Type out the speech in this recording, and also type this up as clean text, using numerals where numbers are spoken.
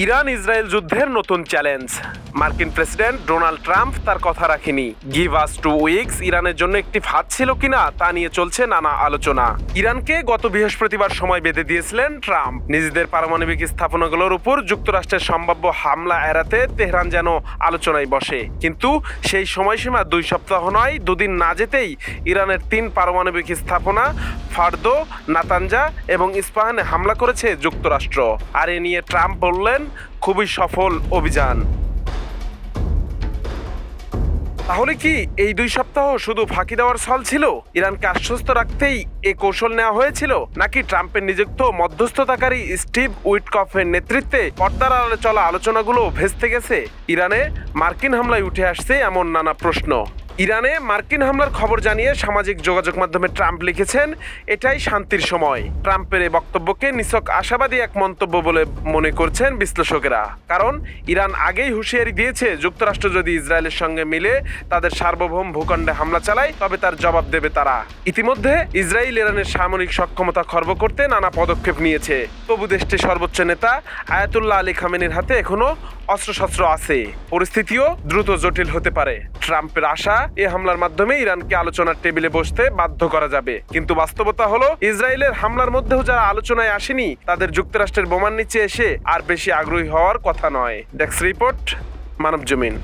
Iran Israel যুদ্ধের নতুন challenge. মার্কিন প্রেসিডেন্ট ডোনাল্ড ট্রাম্প তার কথা রাখেনি। গিভ আস 2 উইকস ইরানের জন্য একটি ফাঁদ ছিল কিনা তা নিয়ে চলছে নানা আলোচনা। ইরানকে গত বৃহস্পতিবার সময় বেঁধে দিয়েছিলেন ট্রাম্প। নিজেদের পারমাণবিক স্থাপনাগুলোর উপর যুক্তরাষ্ট্রের সম্ভাব্য হামলা এড়াতে তেহরান যেন আলোচনায় বসে। কিন্তু সেই সময়সীমা 2 সপ্তাহ নয়, 2 দিন না যেতেই ইরানের 3 পারমাণবিক স্থাপনা ফার্দো, নাতানজা এবং ইস্পাহানে হামলা করেছে যুক্তরাষ্ট্র। আর এ নিয়ে ট্রাম্প বললেন, খুবই সফল অভিযান। তাহলে কি এই 2 সপ্তাহ শুধু ফাঁকি দেওয়ার ছল ছিল? ইরানকে আশ্বস্ত রাখতেই এ কৌশল নেওয়া হয়েছিল, নাকি ট্রাম্পের নিযুক্ত মধ্যস্থতাকারী স্টিভ উইটকফের নেতৃত্বে পর্দার আড়ালে চলা আলোচনাগুলো ভেস্তে গেছে? ইরানে মার্কিন হামলায় উঠে আসছে এমন নানা প্রশ্ন। ইরানে মার্কিন হামলার খবর জানিয়ে সামাজিক যোগাযোগ মাধ্যমে ট্রাম্প লিখেছেন, এটাই শান্তির সময়। ট্রাম্পের এই বক্তব্যকে নিছক আশাবাদী এক মন্তব্য বলে মনে করছেন বিশ্লেষকেরা। কারণ ইরান আগেই হুঁশিয়ারি দিয়েছে, যুক্তরাষ্ট্র যদি ইসরায়েলের সঙ্গে মিলে তাদের সার্বভৌম ভূখণ্ডে হামলা চালায় তবে তার জবাব দেবে তারা। ইতিমধ্যে ইসরায়েল ইরানের সামরিক সক্ষমতা খর্ব করতে নানা পদক্ষেপ নিয়েছে। তবু দেশটির সর্বোচ্চ নেতা আয়াতুল্লাহ আলী খামেনির হাতে এখনো অস্ত্রশস্ত্র আছে। পরিস্থিতিও দ্রুত জটিল হতে পারে। ট্রাম্পের আশা, এই হামলার মাধ্যমে ইরানকে আলোচনার টেবিলে বসতে বাধ্য করা যাবে। কিন্তু বাস্তবতা হলো, ইসরায়েলের হামলার মধ্যেও যারা আলোচনায় আসেনি তাদের যুক্তরাষ্ট্রের বোমার নিচে এসে আর বেশি আগ্রহী হওয়ার কথা নয়। ডেস্ক রিপোর্ট, মানব জমিন।